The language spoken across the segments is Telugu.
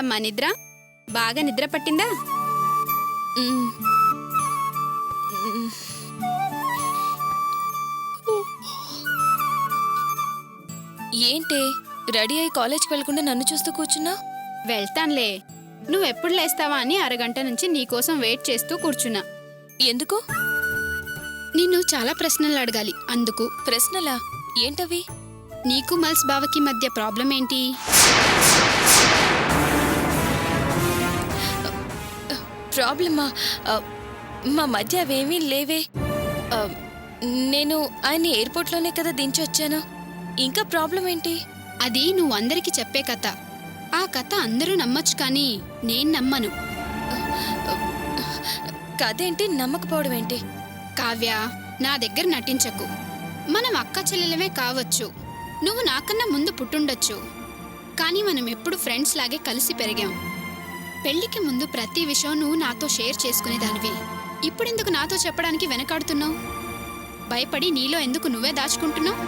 పట్టిందమ్మా నిద్ర? బాగా నిద్ర పట్టిందా? ఏంటే రెడీ అయి కాలేజ్కి వెళ్లకుండా నన్ను చూస్తూ కూర్చున్నా? వెళ్తాన్లే. నువ్వెప్పుడు లేస్తావా అని అరగంట నుంచి నీకోసం వెయిట్ చేస్తూ కూర్చున్నా. ఎందుకు? నిన్ను చాలా ప్రశ్నలు అడగాలి, అందుకు. ప్రశ్నలా? ఏంటవి? నీకు మల్స్ బావకి మధ్య ప్రాబ్లం ఏంటి? ప్రాబ్లమా? మా మధ్య అవేమీ లేవే. నేను ఆయన్ని ఎయిర్పోర్ట్లోనే కదా దించొచ్చాను. ఇంకా ప్రాబ్లం ఏంటి? అది నువ్వు అందరికీ చెప్పే కథ. ఆ కథ అందరూ నమ్మొచ్చు, కానీ నేను నమ్మను. కథేంటి, నమ్మకపోవడం ఏంటి? కావ్య, నా దగ్గర నటించకు. మనం అక్క చెల్లెలమే కావచ్చు, నువ్వు నాకన్నా ముందు పుట్టుండొచ్చు, కానీ మనం ఎప్పుడు ఫ్రెండ్స్ లాగే కలిసి పెరిగాం. పెళ్లికి ముందు ప్రతి విషయం నువ్వు నాతో షేర్ చేసుకునేదానివి. ఇప్పుడెందుకు నాతో చెప్పడానికి వెనకాడుతున్నావు? భయపడి నీలో ఎందుకు నువ్వే దాచుకుంటున్నావు?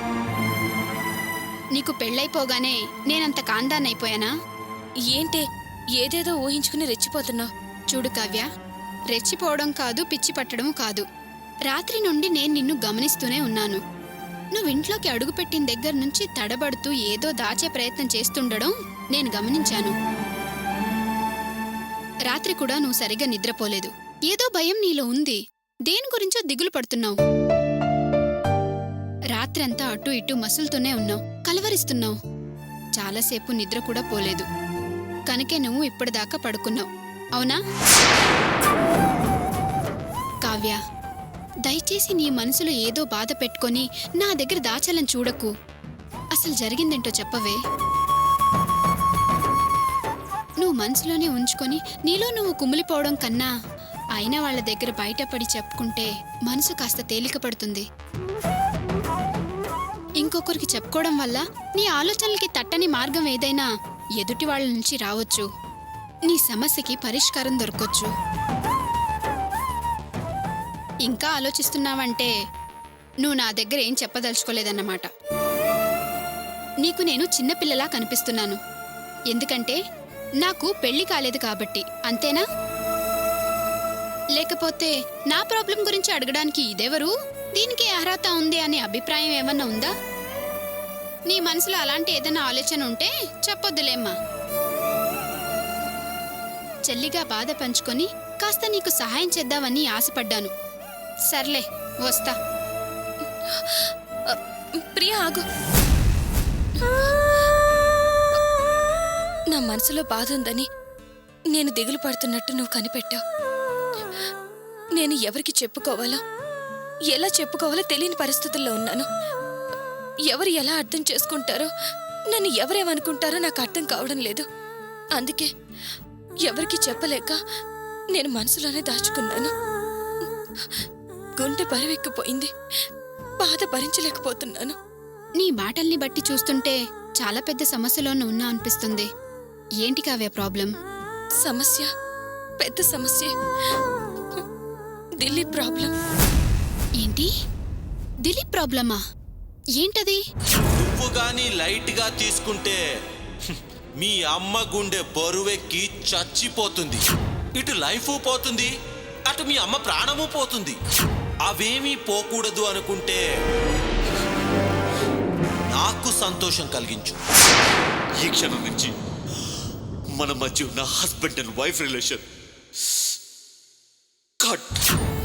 నీకు పెళ్ళైపోగానే నేనంత కాందాన్నైపోయానా? ఏంటే ఏదేదో ఊహించుకుని రెచ్చిపోతున్నావు? చూడు కావ్య, రెచ్చిపోవడం కాదు, పిచ్చి పట్టడం కాదు. రాత్రి నుండి నేను నిన్ను గమనిస్తూనే ఉన్నాను. నువ్వింట్లోకి అడుగుపెట్టిన దగ్గర నుంచి తడబడుతూ ఏదో దాచే ప్రయత్నం చేస్తుండడం నేను గమనించాను. రాత్రి కూడా నువ్వు సరిగా నిద్రపోలేదు. ఏదో భయం నీలో ఉంది. దేని గురించో దిగులు పడుతున్నావు. రాత్రంతా అటు ఇటు మసులుతూనే ఉన్నావు, కలవరిస్తున్నావు. చాలాసేపు నిద్ర కూడా పోలేదు. కనుకే నువ్వు ఇప్పటిదాకా పడుకున్నావు, అవునా? కావ్య, దయచేసి నీ మనసులో ఏదో బాధ పెట్టుకొని నా దగ్గర దాచాలని చూడకు. అసలు జరిగిందేంటో చెప్పవే. నువ్వు మనసులోనే ఉంచుకొని నీలో నువ్వు కుమిలిపోవడం కన్నా అయిన వాళ్ళ దగ్గర బయటపడి చెప్పుకుంటే మనసు కాస్త తేలిక పడుతుంది. ఇంకొకరికి చెప్పుకోవడం వల్ల నీ ఆలోచనలకి తట్టని మార్గం ఏదైనా ఎదుటి వాళ్ళ నుంచి రావచ్చు. నీ సమస్యకి పరిష్కారం దొరకొచ్చు. ఇంకా ఆలోచిస్తున్నావంటే నువ్వు నా దగ్గర ఏం చెప్పదలుచుకోలేదన్నమాట. నీకు నేను చిన్నపిల్లలా కనిపిస్తున్నాను. ఎందుకంటే నాకు పెళ్లి కాలేదు కాబట్టి, అంతేనా? లేకపోతే నా ప్రాబ్లం గురించి అడగడానికి ఇదెవరు, దీనికి అర్హత ఉంది అనే అభిప్రాయం ఏమన్నా ఉందా? నీ మనసులో అలాంటి ఏదైనా ఆలోచన ఉంటే చెప్పొద్దులేమ్మా. చెల్లిగా బాధ పంచుకొని కాస్త నీకు సహాయం చేద్దామని ఆశపడ్డాను. సర్లే, వస్తా. ప్రియా, ఆగు. నా మనసులో బాధ ఉందని నేను దిగులు పడుతున్నట్టు నువ్వు కనిపెట్టావు. నేను ఎవరికి చెప్పుకోవాలో, ఎలా చెప్పుకోవాలో తెలియని పరిస్థితుల్లో ఉన్నాను. ఎవరు ఎలా అర్థం చేసుకుంటారో, నన్ను ఎవరేమనుకుంటారో నాకు అర్థం కావడం లేదు. అందుకే ఎవరికి చెప్పలేక నేను మనసులోనే దాచుకున్నాను. గుండె బరువెక్కిపోయింది. బాధ భరించలేకపోతున్నాను. నీ మాటల్ని బట్టి చూస్తుంటే చాలా పెద్ద సమస్యలోనే ఉన్నా అనిపిస్తుంది. ఏంటి కావ్య ప్రాబ్లం? సమస్య పెద్ద సమస్య. దిలీప్ ప్రాబ్లం. ఏంటి? దిలీప్ ప్రాబ్లమా? ఏంటది? నువ్వు గాని లైట్ గా తీసుకుంటే మీ అమ్మ గుండె బరువెక్కి చచ్చిపోతుంది. ఇటు లైఫ్ పోతుంది, అటు మీ అమ్మ ప్రాణము పోతుంది. అవేమీ పోకూడదు అనుకుంటే నాకు సంతోషం కలిగించు. ఈ క్షణం నుంచి మన మధ్య ఉన్న husband and wife relation cut.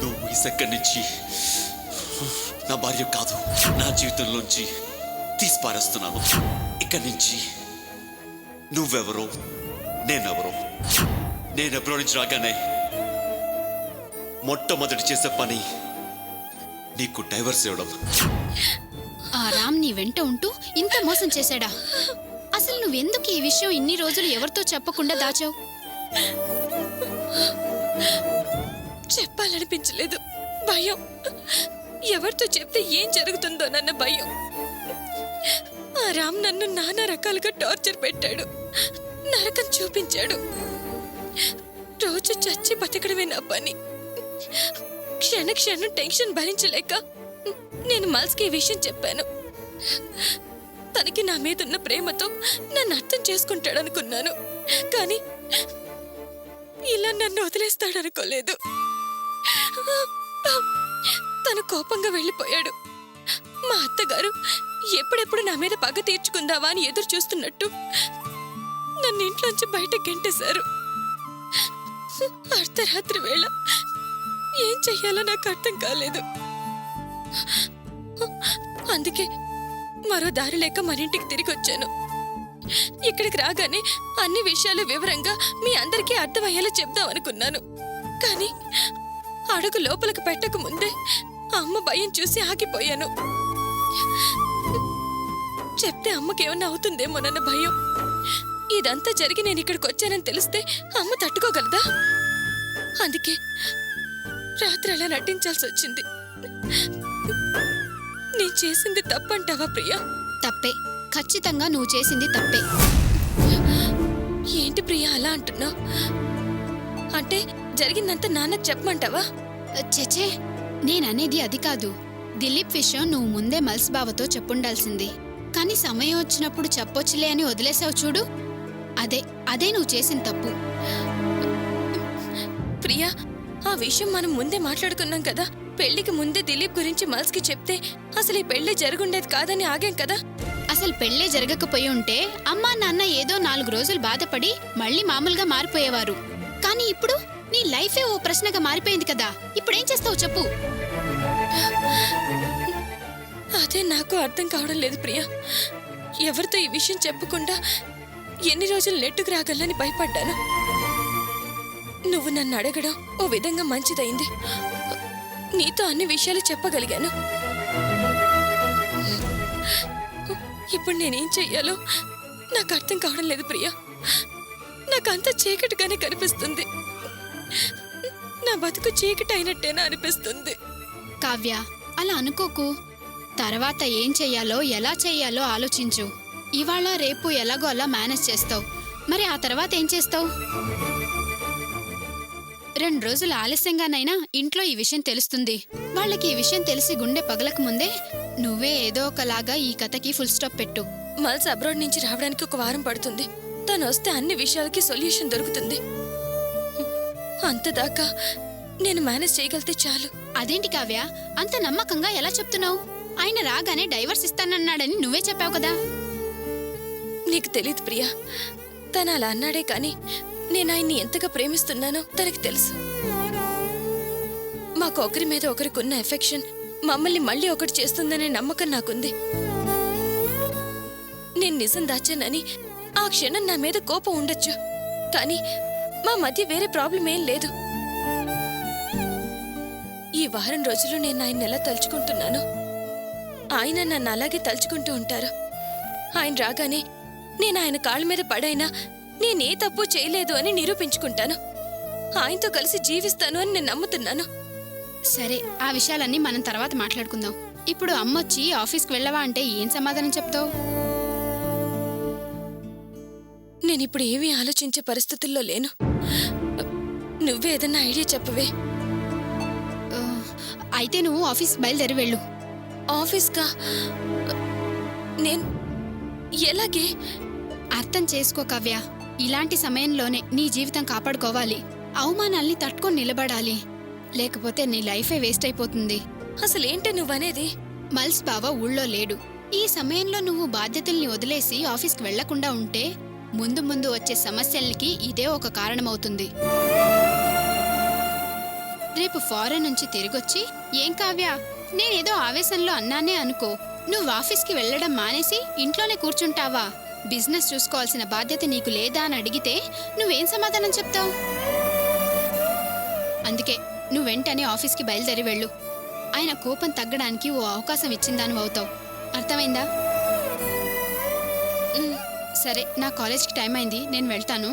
నువ్వు ఈ సెకండ్ నుంచి నా భార్య కాదు, నా జీవితంలోంచి తీసిపారేస్తున్నాను. ఇక్కడి నుంచి నువ్వెవరో నేనెవరో. నేను ఎప్పుడో నుంచి రాగానే మొట్టమొదటి చేసే పని నీకు డైవర్స్ ఇవ్వడం. ఆ రామ్ నీ వెంట ఉంటూ ఇంత మోసం చేశాడా? అసలు నువ్వెందుకు ఈ విషయం ఇన్ని రోజులు ఎవరితో చెప్పకుండా దాచావు? చెప్పాలనిపించలేదు, భయం. ఎవరితో చెప్తే ఏం జరుగుతుందోనన్న భయం. ఆ రామ్ నన్ను నానా రకాలుగా టార్చర్ పెట్టాడు, నరకం చూపించాడు. రోజు చచ్చి బతకడమే నా పని. క్షణ క్షణం టెన్షన్ భరించలేక నేను మల్స్కి ఈ విషయం చెప్పాను. తనకి నా మీద ఉన్న ప్రేమతో నన్ను అర్థం చేసుకుంటాడనుకున్నాను. కానీ ఇలా నన్ను వదిలేస్తాడనుకోలేదు. తను కోపంగా వెళ్ళిపోయాడు. మా అత్తగారు ఎప్పుడెప్పుడు నా మీద పగ తీర్చుకుందావా అని ఎదురు చూస్తున్నట్టు నన్ను ఇంట్లోంచి బయట గెంటేశారు. అర్ధరాత్రి వేళ ఏం చెయ్యాలో నాకు అర్థం కాలేదు. అందుకే మరో దారి లేక మన ఇంటికి తిరిగి వచ్చాను. ఇక్కడికి రాగానే అన్ని విషయాలు వివరంగా మీ అందరికీ అర్థమయ్యేలా చెప్దాం అనుకున్నాను. కానీ అడుగు లోపలికి పెట్టక ముందే అమ్మ భయం చూసి ఆగిపోయాను. చెప్తే అమ్మకేమన్నా అవుతుందేమోనన్న భయం. ఇదంతా జరిగి నేను ఇక్కడికి వచ్చానని తెలిస్తే అమ్మ తట్టుకోగలదా? అందుకే రాత్రి అలా నటించాల్సి వచ్చింది. నేను చేసింది తప్పంటావా ప్రియా? తప్పే, ఖచ్చితంగా నువ్వు చేసింది తప్పే. ఏంటి ప్రియా అలా అంటున్నావు? అంటే జరిగిందంతా నాన్నకు చెప్పమంటావా? చెచే, నేననేది అది కాదు. దిలీప్ విషయం నువ్వు ముందే మల్స్ బావతో చెప్పుండాల్సింది. కానీ సమయం వచ్చినప్పుడు చెప్పొచ్చులే అని వదిలేసావు చూడు, అదే నువ్వు చేసిన తప్పు. ప్రియా, ఆ విషయం మనం ముందే మాట్లాడుకున్నాం కదా. పెళ్లికి ముందే దిలీప్ గురించి మల్స్కి చెప్తే అసలు ఈ పెళ్లి జరుగుండేది కాదని ఆగాం కదా. అసలు పెళ్ళే జరగకపోయి ఉంటే అమ్మా నాన్న ఏదో 4 రోజులు బాధపడి మళ్ళీ మామూలుగా మారిపోయేవారు. కానీ ఇప్పుడు నీ లైఫే ఓ ప్రశ్నగా మారిపోయింది కదా. ఇప్పుడేం చేస్తావు చెప్పు. అదే నాకు అర్థం కావడం లేదు ప్రియా. ఎవరితో ఈ విషయం చెప్పకుండా ఎన్ని రోజులు నెట్టుకు రాగలని భయపడ్డాను. నువ్వు నన్ను అడగడం ఓ విధంగా మంచిదైంది. నీతో అన్ని విషయాలు చెప్పగలిగాను. ఇప్పుడు నేనేం చెయ్యాలో నాకు అర్థం కావడం లేదు ప్రియా. నాకంతా చీకటిగానే కనిపిస్తుంది. నా బతుకు చీకటి అయినట్టేనా అనిపిస్తుంది. కావ్య, అలా అనుకోకు. తర్వాత ఏం చెయ్యాలో ఎలా చెయ్యాలో ఆలోచించు. ఇవాళ రేపు ఎలాగో అలా మేనేజ్ చేస్తావు. మరి ఆ తర్వాత ఏం చేస్తావు? 2 రోజులు ఆలస్యంగానైనా ఇంట్లో ఈ విషయం తెలుస్తుంది. వాళ్ళకి ఈ విషయం తెలిసి గుండె పగలక ముందే నువ్వే ఏదో ఒకలాగా ఈ కథకి ఫుల్ స్టాప్ పెట్టు. మల్స్ అబ్రాడ్ నుంచి రావడానికి 1 వారం పడుతుంది. తను వస్తే అన్ని విషయాలకి సొల్యూషన్ దొరుకుతుంది. అంతదాకా నేను మేనేజ్ చేయగలితే చాలు. అదేంటి కావ్య, అంత నమ్మకంగా ఎలా చెప్తున్నావు? ఆయన రాగానే డైవర్స్ ఇస్తానన్నాడని నువ్వే చెప్పావు కదా. నీకు తెలీదు ప్రియా. తను అలా అన్నాడే కానీ నేను ఆయన్ని ఎంతగా ప్రేమిస్తున్నానో తనకి తెలుసు. మాకు ఒకరి మీద ఒకరికున్న ఎఫెక్షన్ మమ్మల్ని మళ్ళీ ఒకటి చేస్తుందనే నమ్మకం నాకుంది. నేను నిజం దాచానని ఆ క్షణం నా మీద కోపం ఉండొచ్చు, కానీ మా మధ్య వేరే ప్రాబ్లం ఏం లేదు. ఈ వారం రోజులు నేను ఆయన ఎలా తలుచుకుంటున్నాను, ఆయన నన్ను అలాగే తలుచుకుంటూ ఉంటారు. ఆయన రాగానే నేను ఆయన కాళ్ళ మీద పడైనా నేనే తప్పు చేయలేదు అని నిరూపించుకుంటాను. ఆయనతో కలిసి జీవిస్తాను అని నేను నమ్ముతున్నాను. సరే, ఆ విషయాలన్నీ మనం తర్వాత మాట్లాడుకుందాం. ఇప్పుడు అమ్మొచ్చి ఆఫీస్కి వెళ్ళవా అంటే ఏం సమాధానం చెప్తావు? నేనిప్పుడు ఏమీ ఆలోచించే పరిస్థితుల్లో లేను. నువ్వే ఏదన్నా ఐడియా చెప్పవే. అయితే నువ్వు ఆఫీస్ బయలుదేరి వెళ్ళు. ఆఫీస్కా? నేను ఎలాగే? అర్థం చేసుకో కావ్య, ఇలాంటి సమయంలోనే నీ జీవితం కాపాడుకోవాలి. అవమానాల్ని తట్టుకొని నిలబడాలి. లేకపోతే నీ లైఫే వేస్ట్ అయిపోతుంది. అసలేంటే నువ్వనేది? మల్స్ బావ ఊళ్ళో లేడు. ఈ సమయంలో నువ్వు బాధ్యతల్ని వదిలేసి ఆఫీస్కి వెళ్లకుండా ఉంటే ముందు ముందు వచ్చే సమస్యలకి ఇదే ఒక కారణమవుతుంది. రేపు ఫారెన్ నుంచి తిరిగొచ్చి ఏం కావ్య, నేనేదో ఆవేశంలో అన్నానే అనుకో, నువ్వు ఆఫీస్కి వెళ్లడం మానేసి ఇంట్లోనే కూర్చుంటావా? బిజినెస్ చూసుకోవాల్సిన బాధ్యత నీకు లేదా అని అడిగితే నువ్వేం సమాధానం చెప్తావు? అందుకే నువ్వు వెంటనే ఆఫీస్కి బయలుదేరి వెళ్ళు. ఆయన కోపం తగ్గడానికి ఓ అవకాశం ఇచ్చిందాను అవుతావు. అర్థమైందా? సరే, నా కాలేజ్కి టైం అయింది, నేను వెళ్తాను.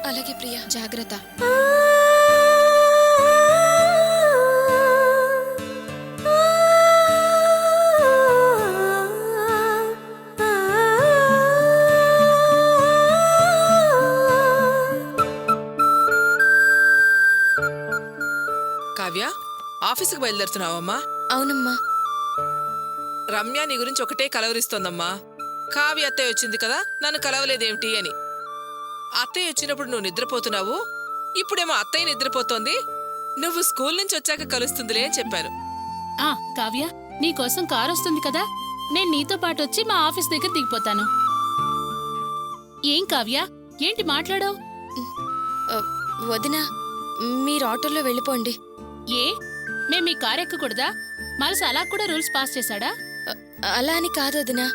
అలాగే ప్రియా, జాగ్రత్త. కావ్య, ఆఫీసుకు బయలుదేరుతున్నావమ్మా? అవునమ్మా. రమ్య నీ గురించి ఒకటే కలవరిస్తోందమ్మా. కావ్య అత్తయ్య వచ్చింది కదా, నన్ను కలవలేదేమిటి అని. అత్తయ్య వచ్చినప్పుడు నువ్వు నిద్రపోతున్నావు, ఇప్పుడేమో అత్తయ్య నిద్రపోతోంది. నువ్వు స్కూల్ నుంచి వచ్చాక కలుస్తుందిలే అని చెప్పాను. ఆ కావ్య, నీకోసం కార్ వస్తుంది కదా, నేను నీతో పాటు వచ్చి మా ఆఫీస్ దగ్గర దిగిపోతాను. ఏం కావ్య, ఏంటి మాట్లాడావు? వదినా, మీరు ఆటోలో వెళ్ళిపోండి. ఏ, మేం మీ కార్ ఎక్కకూడదా? మనసు అలా కూడా రూల్స్ పాస్ చేశాడా? అలా అని కాదు వదినా,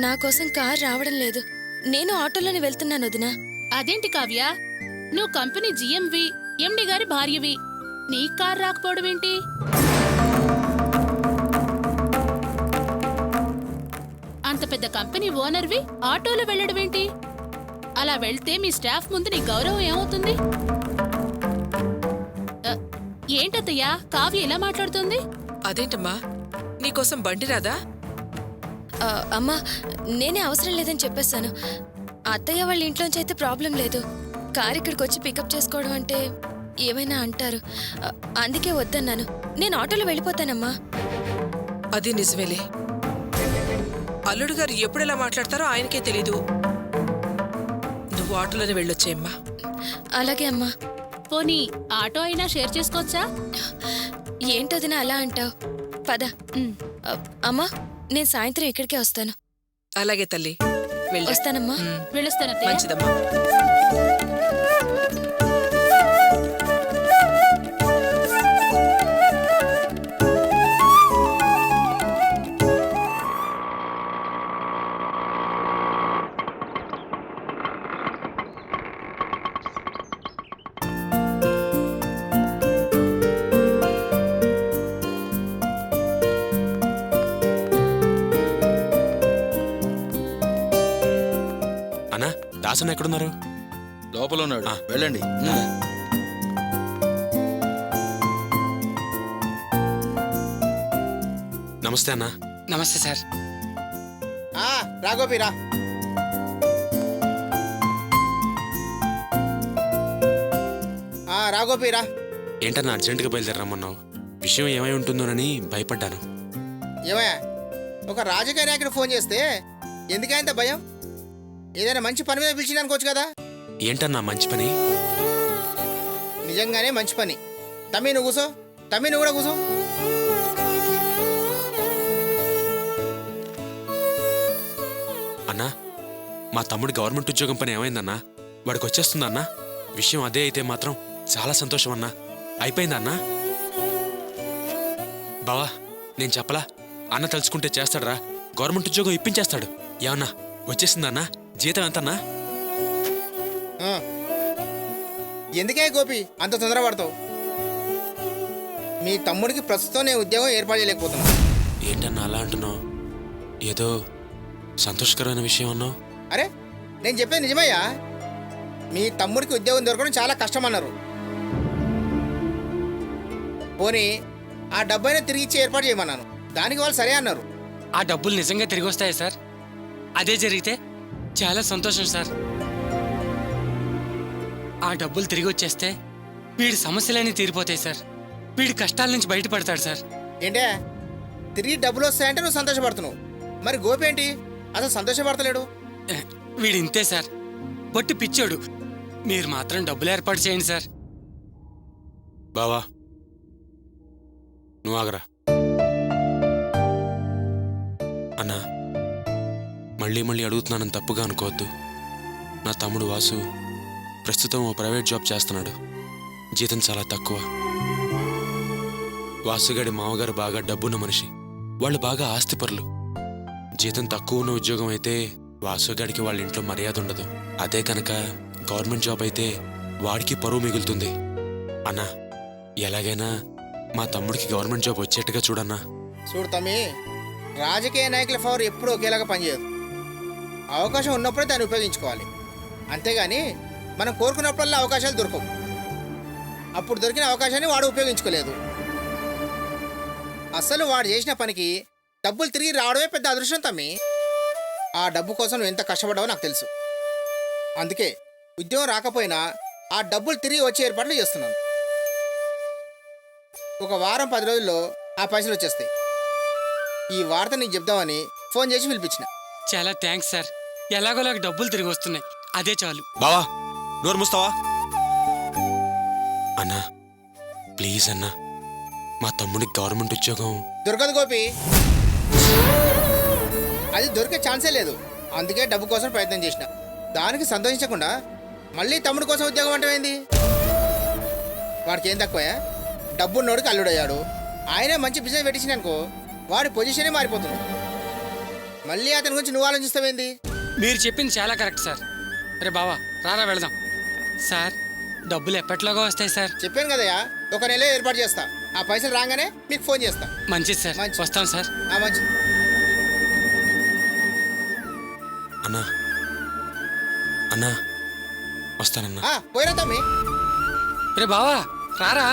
నా కోసం కార్ రావడం లేదు. నేను ఆటోలోనే వెళ్తున్నాను వదినా. అదేంటి కావ్య, నువ్వు కంపెనీ జిఎంవి, ఎండి గారి భార్యవి, నీ కార్ రాకపోవడం ఏంటి? అంత పెద్ద కంపెనీ ఓనర్వి ఆటోలో వెళ్ళడం ఏంటి? అలా వెళ్తే మీ స్టాఫ్ ముందు నీ గౌరవం ఏమవుతుంది? ఏంటత్తయ్యా కావ్య ఇలా మాట్లాడుతుంది? అదేంటమ్మా, నీకోసం బండి రాదా? అమ్మా, నేనే అవసరం లేదని చెప్పేశాను. అత్తయ్య వాళ్ళ ఇంట్లోంచి అయితే ప్రాబ్లం లేదు. కార్ ఇక్కడికి వచ్చి పికప్ చేసుకోవడం అంటే ఏమైనా అంటారు. అందుకే వద్దన్నాను. నేను ఆటోలో వెళ్ళిపోతానమ్మా. అది నిజమేలే. అల్లుడు గారు ఎప్పుడెలా మాట్లాడతారో ఆయనకే తెలీదు. నువ్వు ఆటోలోనే వెళ్ళొచ్చేయమ్మా. అలాగే అమ్మా. పోనీ ఆటో అయినా షేర్ చేసుకోవచ్చా? ఏంటోదినా అలా అంటావు? పద. అమ్మా, నేను సాయంత్రం ఇక్కడికే వస్తాను. అలాగే తల్లి, వెళ్ళి వస్తానమ్మా. వెళ్ళొస్తానత్తయ్య. మంచిదమ్మా. అన్నా, దాసన్న ఎక్కడున్నారు? లోపల ఉన్నాడు, వెళ్ళండి. నమస్తే అన్నా. నమస్తే సార్. రాగోపిరా. రాగోపిరా. ఏంటన్నా అర్జెంటుగా బయలుదేరమ్మన్నావు? విషయం ఏమై ఉంటుందోనని భయపడ్డాను. ఏమయ్యా, ఒక రాజకీయ నాయకుడు ఫోన్ చేస్తే ఎందుకంత భయం? ఏదైనా మంచి పని మీద పిలిచి అనుకోవచ్చు కదా. ఏంటన్నా మంచి పని? నిజంగానే మంచి పని. తమ్మి నువ్వు కూసో, తమ్మి నువ్వు కూడా కూసో. అన్నా, మా తమ్ముడి గవర్నమెంట్ ఉద్యోగం పని ఏమైందన్నా? వాడికి వచ్చేస్తుందన్నా? విషయం అదే అయితే మాత్రం చాలా సంతోషం అన్నా. అయిపోయిందన్నా? బావా, నేను చెప్పలా? అన్న తలుచుకుంటే చేస్తాడరా, గవర్నమెంట్ ఉద్యోగం ఇప్పించేస్తాడు. ఏమన్నా వచ్చేసిందన్నా? జీతం ఎంతన్నా? ఎందుకే గోపి అంత తొందరపడతావు? మీ తమ్ముడికి ప్రస్తుతం నేను ఉద్యోగం ఏర్పాటు చేయలేకపోతున్నా. ఏంటన్నా అలా అంటున్నావు? ఏదో సంతోషకరమైన విషయం అన్నావు. అరే, నేను చెప్పేది నిజమయ్యా. మీ తమ్ముడికి ఉద్యోగం దొరకడం చాలా కష్టమన్నారు. పోనీ ఆ డబ్బైనా తిరిగి ఇచ్చి ఏర్పాటు చేయమన్నాను. దానికి వాళ్ళు సరే అన్నారు. ఆ డబ్బులు నిజంగా తిరిగి వస్తాయి సార్? అదే జరిగితే చాలా సంతోషం సార్. ఆ డబ్బులు తిరిగి వచ్చేస్తే వీడి సమస్యలన్నీ తీరిపోతాయి సార్. వీడి కష్టాల నుంచి బయటపడతాడు సార్. ఏంటే, తిరిగి డబ్బులు వస్తాయంటే నువ్వు సంతోషపడుతున్నావు, మరి గోపి ఏంటి అసలు సంతోషపడతలేడు? వీడి ఇంతే సార్, పొట్టి పిచ్చోడు. మీరు మాత్రం డబ్బులు ఏర్పాటు చేయండి సార్. బావా, నువ్వు ఆగరా. అన్నా, మళ్ళీ మళ్ళీ అడుగుతున్నానని తప్పుగా అనుకోవద్దు. నా తమ్ముడు వాసు ప్రస్తుతం ఓ ప్రైవేట్ జాబ్ చేస్తున్నాడు. జీతం చాలా తక్కువ. వాసుగాడి మామగారు బాగా డబ్బున్న మనిషి. వాళ్ళు బాగా ఆస్తిపరులు. జీతం తక్కువ ఉన్న ఉద్యోగం అయితే వాసుగాడికి వాళ్ళ ఇంట్లో మర్యాద ఉండదు. అదే కనుక గవర్నమెంట్ జాబ్ అయితే వాడికి పరువు మిగులుతుంది. అన్నా, ఎలాగైనా మా తమ్ముడికి గవర్నమెంట్ జాబ్ వచ్చేట్టుగా చూడన్నా. చూడు తమ్మి, రాజకీయ నాయకుల ఫవర్ ఎప్పుడూ ఒకేలాగా పనిచేయదు. అవకాశం ఉన్నప్పుడే దాన్ని ఉపయోగించుకోవాలి. అంతేగాని మనం కోరుకున్నప్పుడల్లా అవకాశాలు దొరకవు. అప్పుడు దొరికిన అవకాశాన్ని వాడు ఉపయోగించుకోలేదు. అసలు వాడు చేసిన పనికి డబ్బులు తిరిగి రావడమే పెద్ద అదృష్టం తమ్మి. ఆ డబ్బు కోసం నువ్వు ఎంత కష్టపడ్డావో నాకు తెలుసు. అందుకే ఉద్యోగం రాకపోయినా ఆ డబ్బులు తిరిగి వచ్చే ఏర్పాట్లు చేస్తున్నాను. ఒక వారం 10 రోజుల్లో ఆ పైసలు వచ్చేస్తాయి. ఈ వార్త నీకు చెప్దామని ఫోన్ చేసి పిలిపించిన. చాలా థ్యాంక్స్ సార్. ఎలాగోలాగ డబ్బులు తిరిగి వస్తున్నాయి. అదే చాలు. బావా నోరు మూస్తావా? అన్నా ప్లీజ్ అన్నా, మా తమ్ముడికి గవర్నమెంట్ ఉద్యోగం. దొరకదు గోపి, అది దొరికే ఛాన్సే లేదు. అందుకే డబ్బు కోసం ప్రయత్నం చేసిన. దానికి సంతోషించకుండా మళ్ళీ తమ్ముడి కోసం ఉద్యోగం అంటమైంది. వాడికి ఏం తక్కువ? డబ్బున్నోడికి అల్లుడయ్యాడు. ఆయనే మంచి బిజినెస్ పెట్టించిననుకో వాడి పొజిషనే మారిపోతుంది. మళ్ళీ అతని గురించి నువ్వు ఆలోచిస్తావేంది? మీరు చెప్పింది చాలా కరెక్ట్ సార్. రే బావా రారా వెళదాం. సార్ డబ్బులు ఎప్పట్లాగా వస్తాయి సార్? చెప్పాను కదయ్యా, ఒక నెల ఏర్పాటు చేస్తా. ఆ పైసలు రాగానే మీకు ఫోన్ చేస్తా. మంచిది సార్, మంచిది. వస్తాం సార్. మంచిది. అన్నా అన్నా వస్తానన్నా. పోయిరా తమ్మి. రే బావా రారా.